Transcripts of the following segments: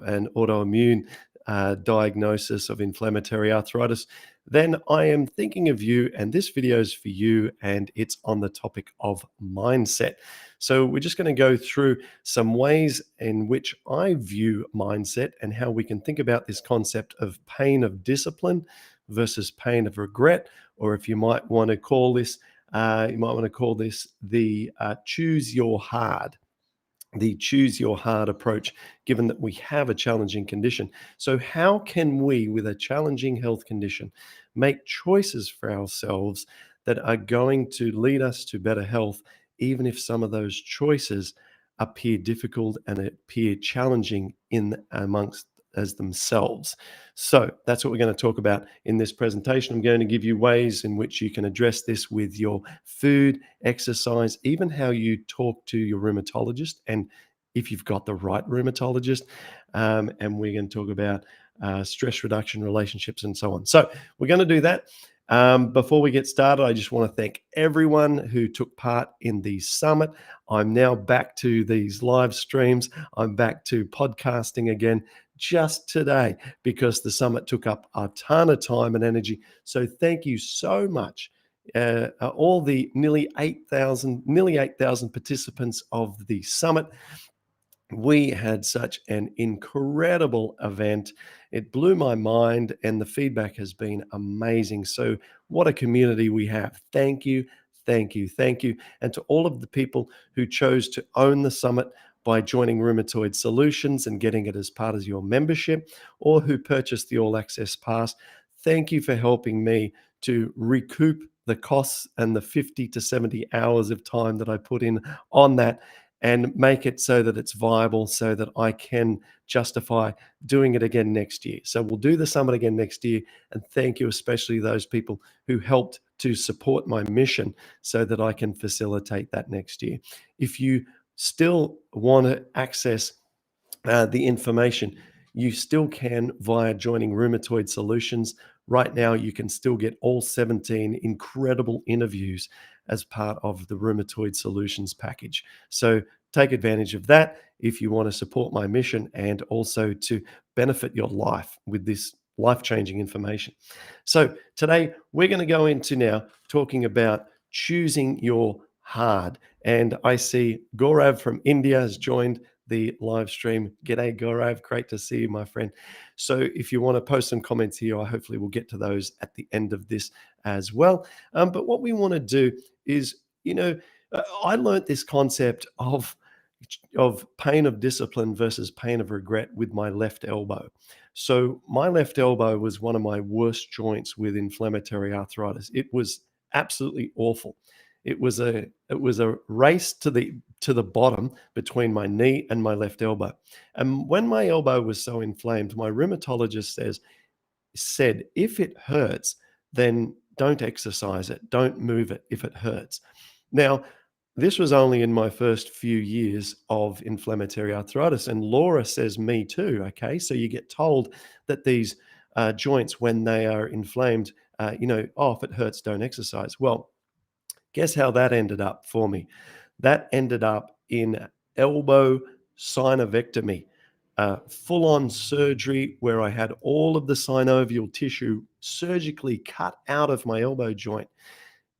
an autoimmune diagnosis of inflammatory arthritis, then I am thinking of you, and this video is for you, and it's on the topic of mindset. So we're just going to go through some ways in which I view mindset and how we can think about this concept of pain of discipline versus pain of regret, or if you might want to call this, the choose your hard, the choose your hard approach, given that we have a challenging condition. So, how can we, with a challenging health condition, make choices for ourselves that are going to lead us to better health, even if some of those choices appear difficult and appear challenging in amongst as themselves? So that's what we're going to talk about in this presentation. I'm going to give you ways in which you can address this with your food, exercise, even how you talk to your rheumatologist, and if you've got the right rheumatologist. And we're going to talk about stress reduction, relationships, and so on. So we're going to do that. Before we get started, I just want to thank everyone who took part in the summit. I'm now back to these live streams. I'm back to podcasting again just today because the summit took up a ton of time and energy. So thank you so much. All the nearly 8,000 participants of the summit. We had such an incredible event. It blew my mind, and the feedback has been amazing. So, what a community we have. Thank you, thank you, thank you. And to all of the people who chose to own the summit by joining Rheumatoid Solutions and getting it as part of your membership, or who purchased the All Access Pass, thank you for helping me to recoup the costs and the 50 to 70 hours of time that I put in on that, and make it so that it's viable, so that I can justify doing it again next year. So we'll do the summit again next year. And thank you, especially those people who helped to support my mission so that I can facilitate that next year. If you still want to access the information, you still can via joining Rheumatoid Solutions. Right now, you can still get all 17 incredible interviews as part of the Rheumatoid Solutions package. So take advantage of that if you want to support my mission and also to benefit your life with this life-changing information. So today, we're going to go into now talking about choosing your hard. And I see Gaurav from India has joined the live stream. G'day, Gaurav. Great to see you, my friend. So if you want to post some comments here, I hopefully we'll get to those at the end of this as well. But what we want to do is, I learned this concept of pain of discipline versus pain of regret with my left elbow. So my left elbow was one of my worst joints with inflammatory arthritis. It was absolutely awful. It was a race to the bottom between my knee and my left elbow. And when my elbow was so inflamed, my rheumatologist said if it hurts, then don't exercise it, don't move it if it hurts. Now, this was only in my first few years of inflammatory arthritis, and Laura says me too. Okay, so you get told that these joints, when they are inflamed, if it hurts, don't exercise. Well, guess how that ended up for me? That ended up in elbow synovectomy, full-on surgery where I had all of the synovial tissue surgically cut out of my elbow joint.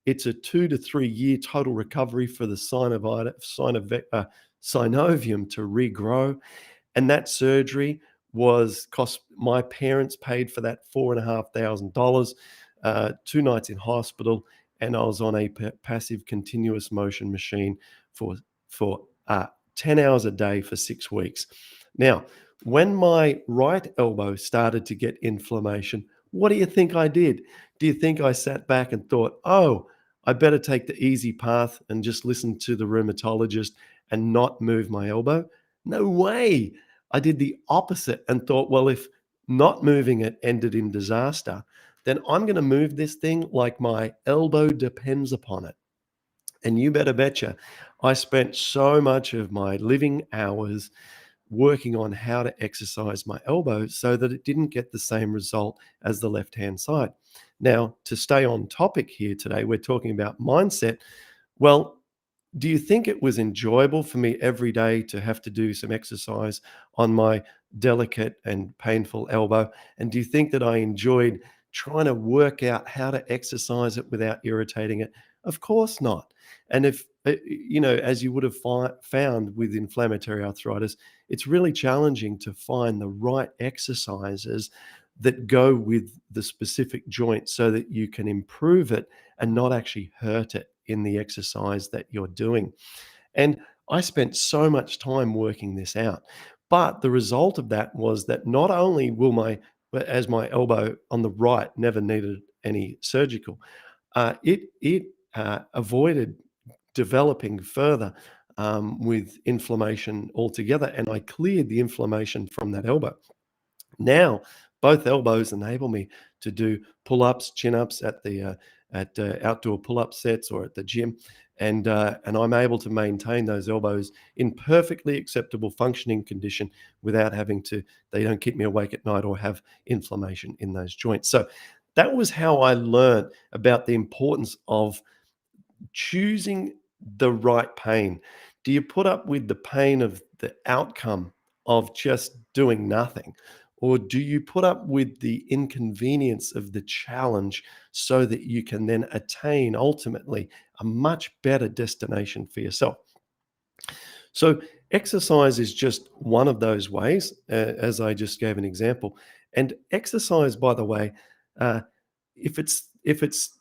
It's a 2 to 3 year total recovery for the synovium to regrow. And that surgery cost my parents paid for that $4,500, 2 nights in hospital, and I was on a passive continuous motion machine for 10 hours a day for 6 weeks. Now, when my right elbow started to get inflammation, what do you think I did? Do you think I sat back and thought, oh, I better take the easy path and just listen to the rheumatologist and not move my elbow? No way. I did the opposite and thought, well, if not moving it ended in disaster, then I'm going to move this thing like my elbow depends upon it. And you better betcha, I spent so much of my living hours working on how to exercise my elbow so that it didn't get the same result as the left-hand side. Now, to stay on topic here today, we're talking about mindset. Well, Do you think it was enjoyable for me every day to have to do some exercise on my delicate and painful elbow? And do you think that I enjoyed trying to work out how to exercise it without irritating it? Of course not. And if, as you would have found with inflammatory arthritis, it's really challenging to find the right exercises that go with the specific joint so that you can improve it and not actually hurt it in the exercise that you're doing. And I spent so much time working this out. But the result of that was that not only will my elbow on the right never needed any surgical, it avoided developing further with inflammation altogether, and I cleared the inflammation from that elbow. Now, both elbows enable me to do pull-ups, chin-ups at outdoor pull-up sets or at the gym, and I'm able to maintain those elbows in perfectly acceptable functioning condition without having to. They don't keep me awake at night or have inflammation in those joints. So that was how I learned about the importance of choosing the right pain. Do you put up with the pain of the outcome of just doing nothing? Or do you put up with the inconvenience of the challenge so that you can then attain ultimately a much better destination for yourself? So, exercise is just one of those ways, as I just gave an example. And exercise, by the way, uh, if it's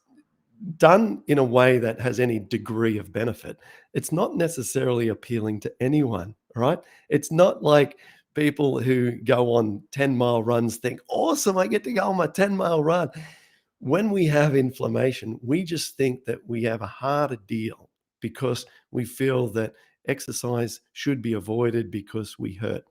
done in a way that has any degree of benefit, it's not necessarily appealing to anyone, right? It's not like people who go on 10-mile runs think, awesome, I get to go on my 10-mile run. When we have inflammation, we just think that we have a harder deal because we feel that exercise should be avoided because we hurt.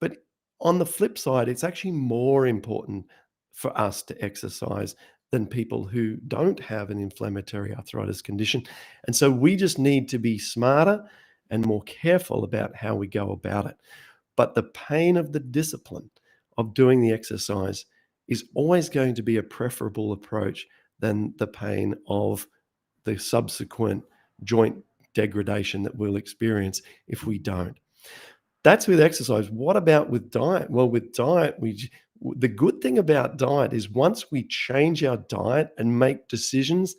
But on the flip side, it's actually more important for us to exercise than people who don't have an inflammatory arthritis condition. And so we just need to be smarter and more careful about how we go about it. But the pain of the discipline of doing the exercise is always going to be a preferable approach than the pain of the subsequent joint degradation that we'll experience if we don't. That's with exercise. What about with diet? Well, with diet, the good thing about diet is once we change our diet and make decisions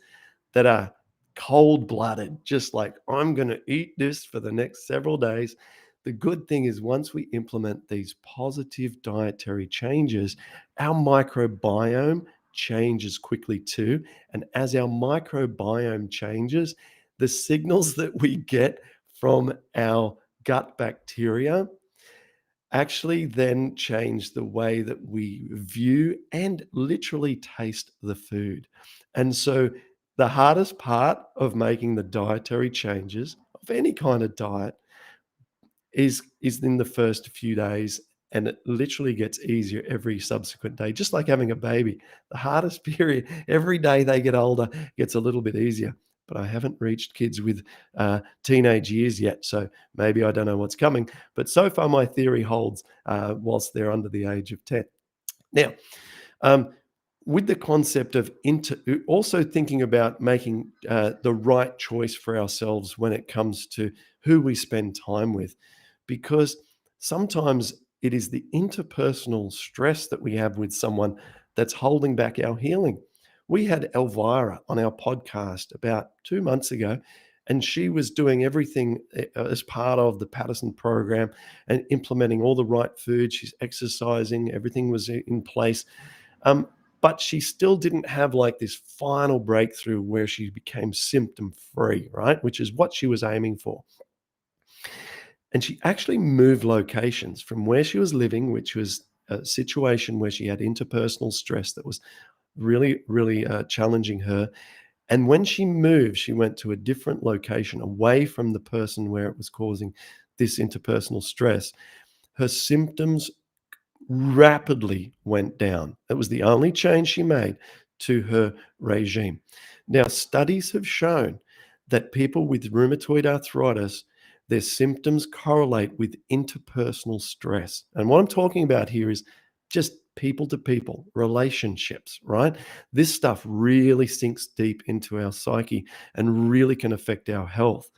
that are cold-blooded, just like I'm going to eat this for the next several days. The good thing is once we implement these positive dietary changes, our microbiome changes quickly too. And as our microbiome changes, the signals that we get from our gut bacteria actually then change the way that we view and literally taste the food. And so the hardest part of making the dietary changes of any kind of diet is in the first few days, and it literally gets easier every subsequent day, just like having a baby. The hardest period, every day they get older, gets a little bit easier. But I haven't reached kids with teenage years yet, so maybe I don't know what's coming. But so far, my theory holds whilst they're under the age of 10. Now, um, with the concept of also thinking about making the right choice for ourselves when it comes to who we spend time with, because sometimes it is the interpersonal stress that we have with someone that's holding back our healing. We had Elvira on our podcast about 2 months ago, and she was doing everything as part of the Patterson program and implementing all the right food. She's exercising, everything was in place. Um, but she still didn't have like this final breakthrough where she became symptom free, right? Which is what she was aiming for. And she actually moved locations from where she was living, which was a situation where she had interpersonal stress that was really, really challenging her. And when she moved, she went to a different location away from the person where it was causing this interpersonal stress. Her symptoms rapidly went down. That was the only change she made to her regime. Now, studies have shown that people with rheumatoid arthritis, their symptoms correlate with interpersonal stress. And what I'm talking about here is just people to people relationships, right? This stuff really sinks deep into our psyche and really can affect our health.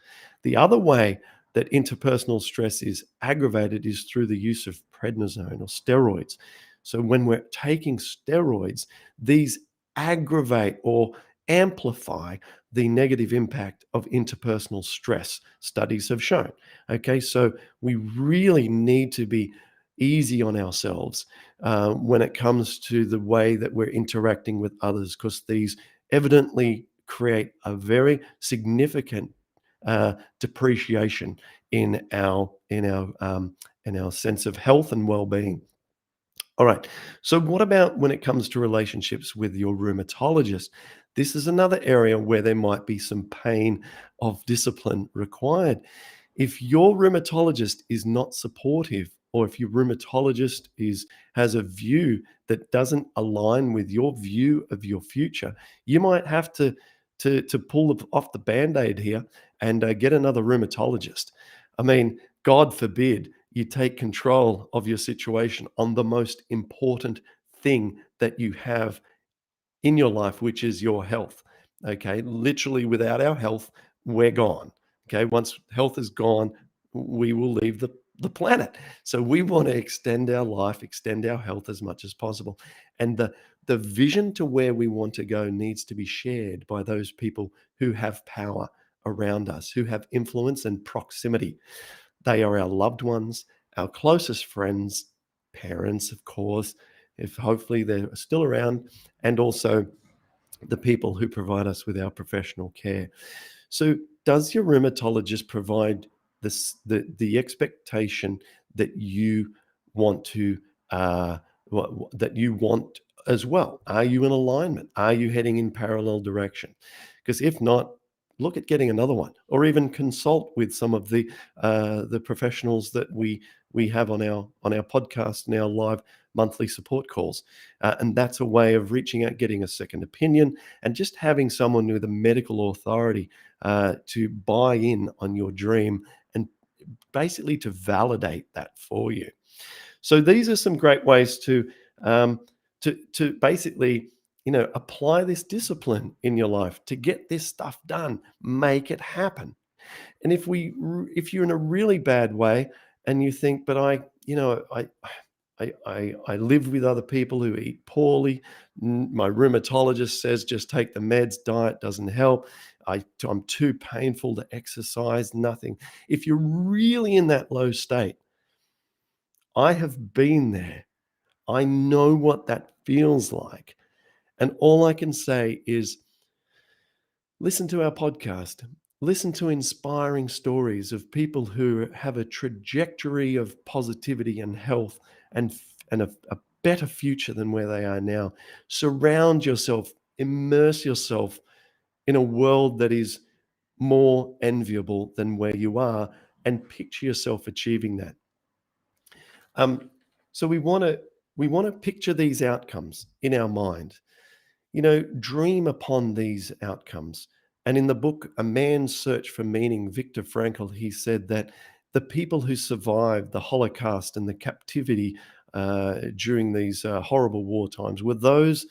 The other way that interpersonal stress is aggravated is through the use of prednisone or steroids. So when we're taking steroids, these aggravate or amplify the negative impact of interpersonal stress, studies have shown. Okay, so we really need to be easy on ourselves when it comes to the way that we're interacting with others, because these evidently create a very significant depreciation in our sense of health and well-being. All right. So, what about when it comes to relationships with your rheumatologist? This is another area where there might be some pain of discipline required. If your rheumatologist is not supportive, or if your rheumatologist has a view that doesn't align with your view of your future, you might have to pull off the band-aid here and get another rheumatologist. I mean, God forbid you take control of your situation on the most important thing that you have in your life, which is your health. Okay. Literally, without our health, we're gone. Okay. Once health is gone, we will leave the planet. So we want to extend our life, extend our health as much as possible. And the vision to where we want to go needs to be shared by those people who have power around us, who have influence and proximity. They are our loved ones, our closest friends, parents, of course, if hopefully they're still around, and also the people who provide us with our professional care. So, does your rheumatologist provide the expectation that you want to that you want as well? Are you in alignment? Are you heading in parallel direction? Because if not, look at getting another one, or even consult with some of the professionals that we have on our podcast and our live monthly support calls. And that's a way of reaching out, getting a second opinion, and just having someone with a medical authority to buy in on your dream and basically to validate that for you. So these are some great ways um, to basically, apply this discipline in your life to get this stuff done, make it happen. And if you're in a really bad way and you think, but I live with other people who eat poorly. My rheumatologist says just take the meds, diet doesn't help. I'm too painful to exercise, nothing. If you're really in that low state, I have been there. I know what that feels like. And all I can say is listen to our podcast. Listen to inspiring stories of people who have a trajectory of positivity and health and a better future than where they are now. Surround yourself, immerse yourself in a world that is more enviable than where you are, and picture yourself achieving that. Um, so we want to picture these outcomes in our mind. Dream upon these outcomes. And in the book, A Man's Search for Meaning, Viktor Frankl, he said that the people who survived the Holocaust and the captivity during these horrible war times were those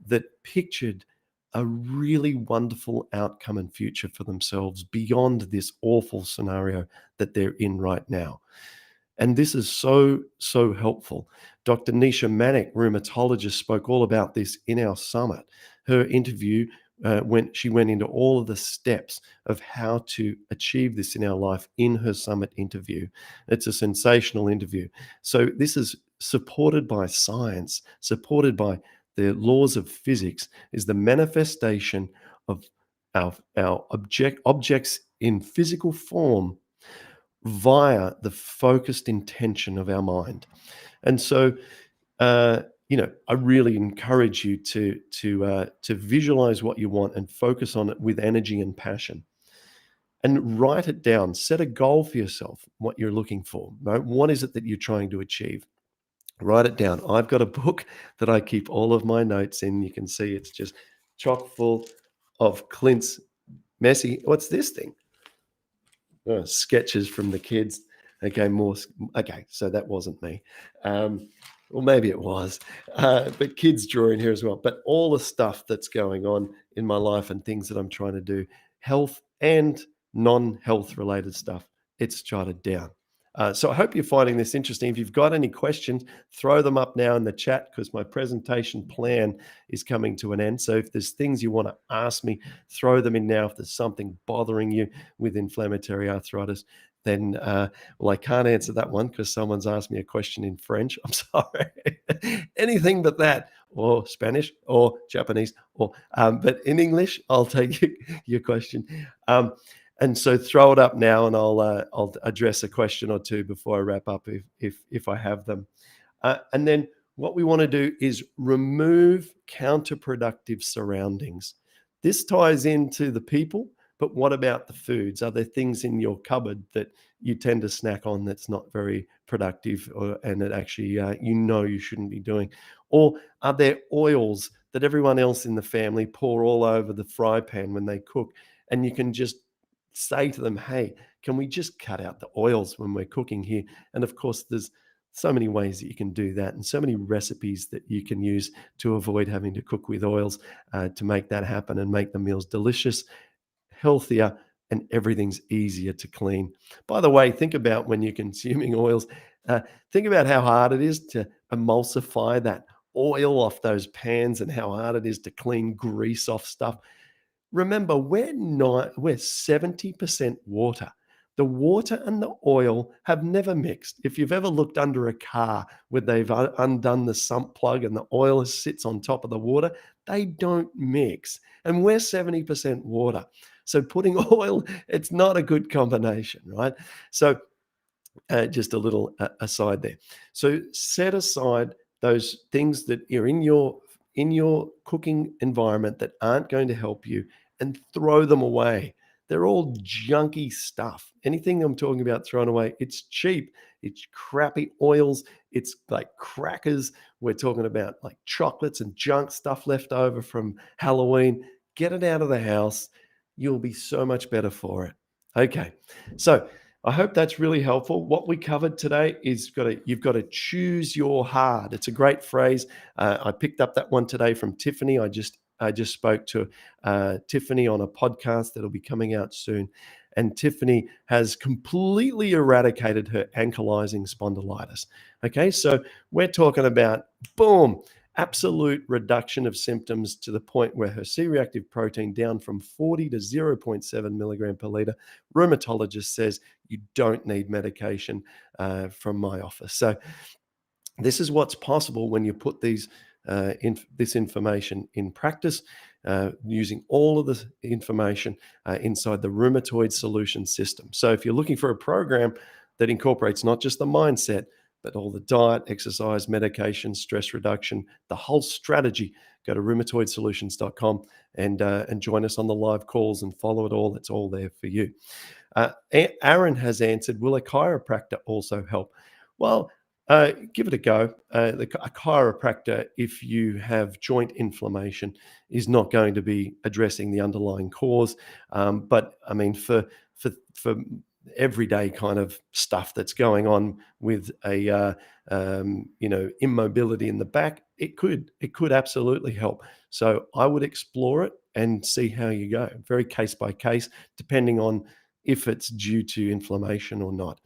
that pictured a really wonderful outcome and future for themselves beyond this awful scenario that they're in right now. And this is so, so helpful. Dr. Nisha Manek, rheumatologist, spoke all about this in our summit. Her interview, she went into all of the steps of how to achieve this in our life in her summit interview. It's a sensational interview. So this is supported by science, supported by the laws of physics, is the manifestation of our objects in physical form via the focused intention of our mind. And so, I really encourage you to visualize what you want and focus on it with energy and passion. And write it down. Set a goal for yourself, what you're looking for. Right? What is it that you're trying to achieve? Write it down. I've got a book that I keep all of my notes in. You can see it's just chock full of Clint's messy. What's this thing? Sketches from the kids. Okay, more. Okay, so that wasn't me. Um, Well, maybe it was, but kids draw in here as well. But all the stuff that's going on in my life and things that I'm trying to do, health and non-health related stuff, it's jotted down. So I hope you're finding this interesting. If you've got any questions, throw them up now in the chat because my presentation plan is coming to an end. So if there's things you want to ask me, throw them in now. If there's something bothering you with inflammatory arthritis, then well, I can't answer that one because someone's asked me a question in French. I'm sorry. Anything but that, or Spanish, or Japanese, but in English, I'll take your question. And so throw it up now, and I'll address a question or two before I wrap up if I have them. And then what we want to do is remove counterproductive surroundings. This ties into the people, but what about the foods? Are there things in your cupboard that you tend to snack on that's not very productive, and that actually you shouldn't be doing? Or are there oils that everyone else in the family pour all over the fry pan when they cook, and you can just say to them, "Hey, can we just cut out the oils when we're cooking here?" And of course, there's so many ways that you can do that, and so many recipes that you can use to avoid having to cook with oils to make that happen and make the meals delicious, healthier, and everything's easier to clean. By the way, think about when you're consuming oils, uh, think about how hard it is to emulsify that oil off those pans and how hard it is to clean grease off stuff. Remember, we're 70% water. The water and the oil have never mixed. If you've ever looked under a car where they've undone the sump plug and the oil sits on top of the water, they don't mix. And we're 70% water. So putting oil, it's not a good combination, right? So just a little aside there. So set aside those things that are in your cooking environment that aren't going to help you, and throw them away. They're all junky stuff. Anything I'm talking about thrown away, it's cheap. It's crappy oils. It's like crackers. We're talking about like chocolates and junk stuff left over from Halloween. Get it out of the house. You'll be so much better for it. Okay. So I hope that's really helpful. What we covered today is you've got to choose your hard. It's a great phrase. I picked up that one today from Tiffany. I just spoke to Tiffany on a podcast that'll be coming out soon, and Tiffany has completely eradicated her ankylosing spondylitis. Okay, so we're talking about boom. Absolute reduction of symptoms to the point where her C-reactive protein down from 40 to 0.7 milligram per liter. Rheumatologist says you don't need medication from my office. So this is what's possible when you put this information in practice, using all of the information inside the Rheumatoid Solution System. So if you're looking for a program that incorporates not just the mindset, but all the diet, exercise, medication, stress reduction, the whole strategy, go to rheumatoidsolutions.com and join us on the live calls and follow it all. It's all there for you. Aaron has answered, will a chiropractor also help? Well, give it a go. A chiropractor, if you have joint inflammation, is not going to be addressing the underlying cause. But I mean, for everyday kind of stuff that's going on with a immobility in the back, it could absolutely help. So I would explore it and see how you go. Very case by case, depending on if it's due to inflammation or not.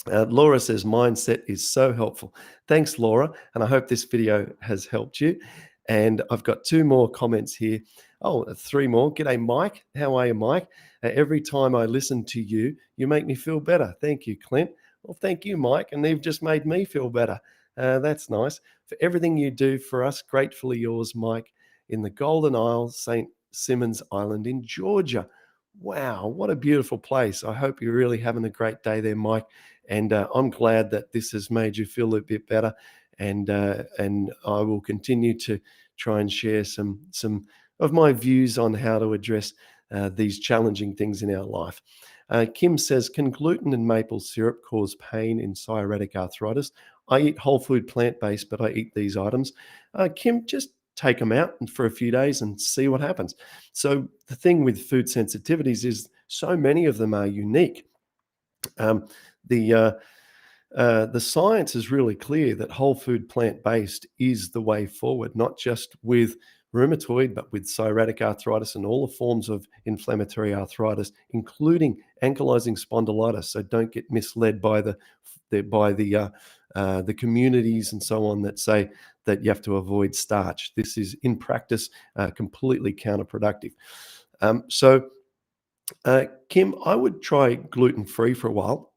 Laura says, mindset is so helpful. Thanks, Laura. And I hope this video has helped you. And I've got two more comments here. Oh, three more. G'day, Mike. How are you, Mike? Every time I listen to you, you make me feel better. Thank you, Clint. Well, thank you, Mike. And they've just made me feel better. That's nice. For everything you do for us, gratefully yours, Mike, in the Golden Isle, St. Simons Island in Georgia. Wow, what a beautiful place. I hope you're really having a great day there, Mike. And I'm glad that this has made you feel a bit better. And I will continue to try and share some of my views on how to address these challenging things in our life. Kim says, can gluten and maple syrup cause pain in psoriatic arthritis? I eat whole food plant-based, but I eat these items. Kim, just take them out for a few days and see what happens. So the thing with food sensitivities is so many of them are unique. The The science is really clear that whole food plant-based is the way forward, not just with rheumatoid, but with psoriatic arthritis and all the forms of inflammatory arthritis, including ankylosing spondylitis. So don't get misled by the communities and so on that say that you have to avoid starch. This is in practice completely counterproductive. Kim, I would try gluten-free for a while.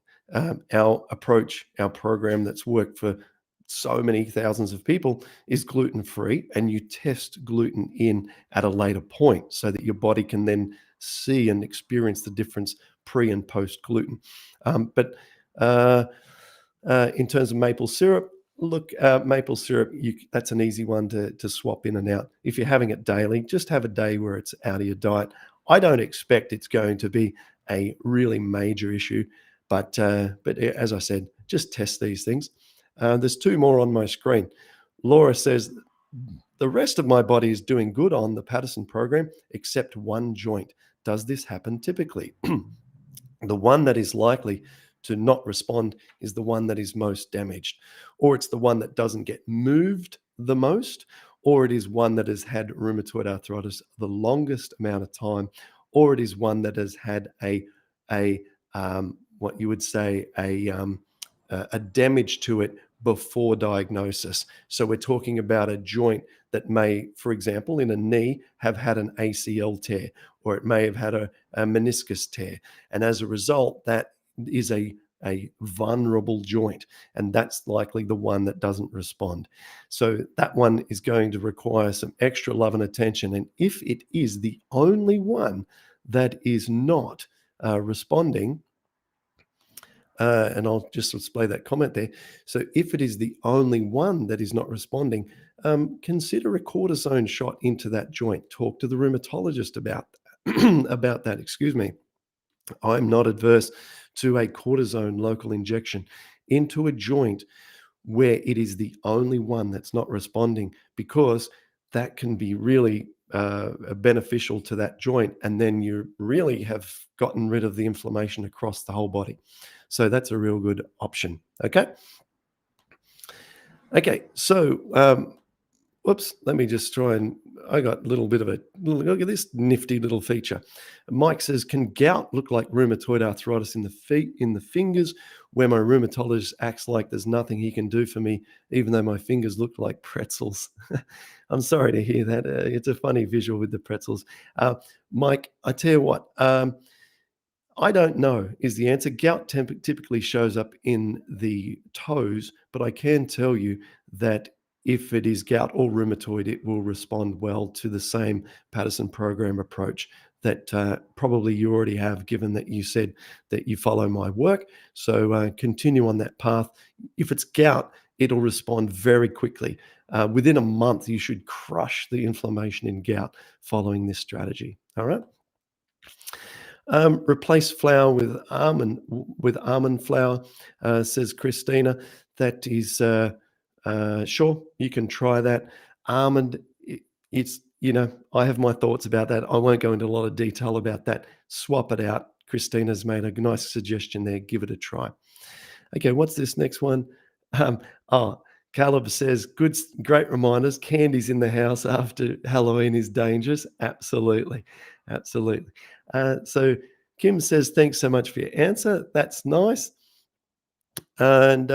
Our approach, our program that's worked for so many thousands of people is gluten-free, and you test gluten in at a later point so that your body can then see and experience the difference pre and post gluten. But in terms of maple syrup, look, maple syrup, that's an easy one to swap in and out. If you're having it daily, just have a day where it's out of your diet. I don't expect it's going to be a really major issue, but as I said, just test these things. There's two more on my screen. Laura says, the rest of my body is doing good on the Patterson program, except one joint. Does this happen typically? The one that is likely to not respond is the one that is most damaged, or it's the one that doesn't get moved the most, or it is one that has had rheumatoid arthritis the longest amount of time, or it is one that has had a what you would say a damage to it before diagnosis. So we're talking about a joint that may, for example, in a knee, have had an ACL tear, or it may have had a meniscus tear. And as a result, that is a vulnerable joint, and that's likely the one that doesn't respond. So that one is going to require some extra love and attention. And if it is the only one that is not responding, and I'll just display that comment there. So if it is the only one that is not responding, consider a cortisone shot into that joint. Talk to the rheumatologist about about that. Excuse me. I'm not adverse to a cortisone local injection into a joint where it is the only one that's not responding, because that can be really beneficial to that joint. And then you really have gotten rid of the inflammation across the whole body. So that's a real good option. Okay. Okay. So, whoops, let me just try and I got a little bit of a look at this nifty little feature. Mike says, can gout look like rheumatoid arthritis in the feet, in the fingers, where my rheumatologist acts like there's nothing he can do for me, even though my fingers look like pretzels? I'm sorry to hear that. It's a funny visual with the pretzels. Mike, I tell you what, I don't know is the answer. Gout typically shows up in the toes, but I can tell you that if it is gout or rheumatoid, it will respond well to the same Patterson program approach that probably you already have, given that you said that you follow my work. So continue on that path. If it's gout, it'll respond very quickly. Within a month, you should crush the inflammation in gout following this strategy. All right. Replace flour with almond flour, says Christina. That is sure, you can try that. Almond, it's I have my thoughts about that. I won't go into a lot of detail about that. Swap it out. Christina's made a nice suggestion there. Give it a try. Okay, what's this next one? Um, oh, Caleb says, great reminders. Candies in the house after Halloween is dangerous. Absolutely. Absolutely. So Kim says, thanks so much for your answer. That's nice. And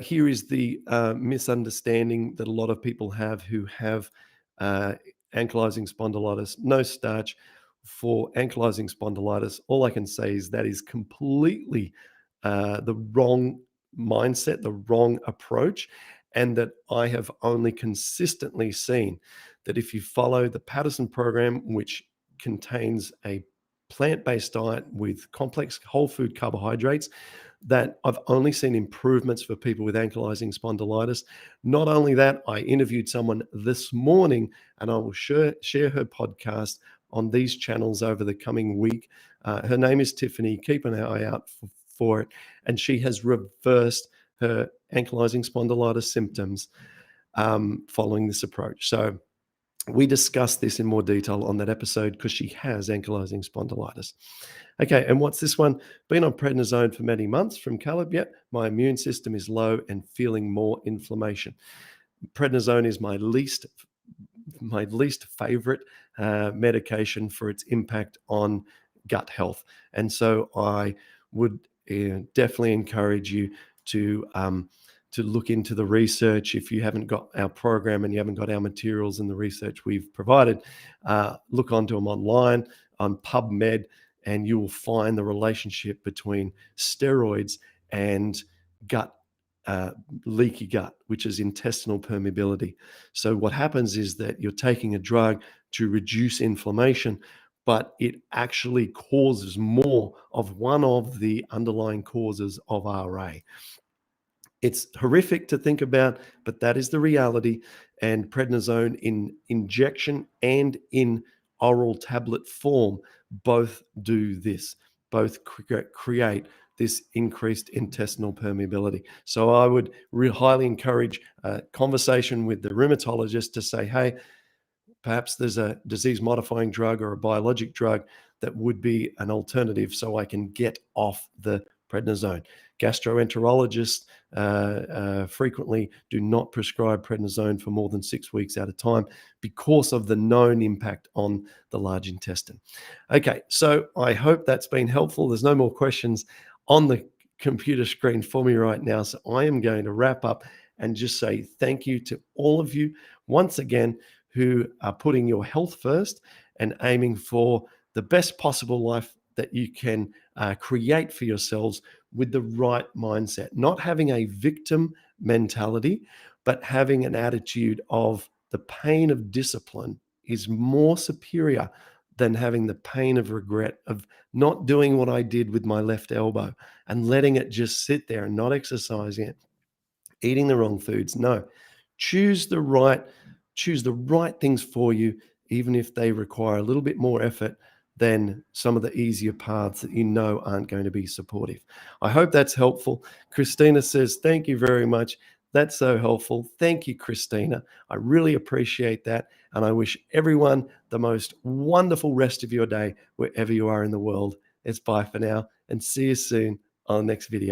here is the misunderstanding that a lot of people have who have uh, ankylosing spondylitis, no starch for ankylosing spondylitis. All I can say is that is completely the wrong mindset, the wrong approach, and that I have only consistently seen that if you follow the Patterson program, which contains a plant-based diet with complex whole food carbohydrates, that I've only seen improvements for people with ankylosing spondylitis. Not only that, I interviewed someone this morning, and I will share her podcast on these channels over the coming week. Her name is Tiffany. Keep an eye out for it. And she has reversed her ankylosing spondylitis symptoms following this approach. So We discussed this in more detail on that episode because she has ankylosing spondylitis. Okay, and what's this one? Been on prednisone for many months from Caleb. Yet my immune system is low and feeling more inflammation. Prednisone is my least favorite medication for its impact on gut health, and so I would definitely encourage you to look into the research. If you haven't got our program and you haven't got our materials and the research we've provided, look onto them online on PubMed, and you will find the relationship between steroids and gut uh, leaky gut, which is intestinal permeability. So what happens is that you're taking a drug to reduce inflammation, but it actually causes more of one of the underlying causes of RA. It's horrific to think about, but that is the reality. And prednisone in injection and in oral tablet form both do this, both create this increased intestinal permeability. So I would highly encourage a conversation with the rheumatologist to say, hey, perhaps there's a disease modifying drug or a biologic drug that would be an alternative so I can get off the prednisone. Gastroenterologists frequently do not prescribe prednisone for more than 6 weeks at a time because of the known impact on the large intestine. Okay, so I hope that's been helpful. There's no more questions on the computer screen for me right now, so I am going to wrap up and just say thank you to all of you once again who are putting your health first and aiming for the best possible life that you can create for yourselves with the right mindset, not having a victim mentality, but having an attitude of the pain of discipline is more superior than having the pain of regret of not doing what I did with my left elbow and letting it just sit there and not exercising it, eating the wrong foods. No, choose the right choose the right things for you, even if they require a little bit more effort than some of the easier paths that you know aren't going to be supportive. I hope that's helpful. Christina says, thank you very much. That's so helpful. Thank you, Christina. I really appreciate that. And I wish everyone the most wonderful rest of your day, wherever you are in the world. It's bye for now and see you soon on the next video.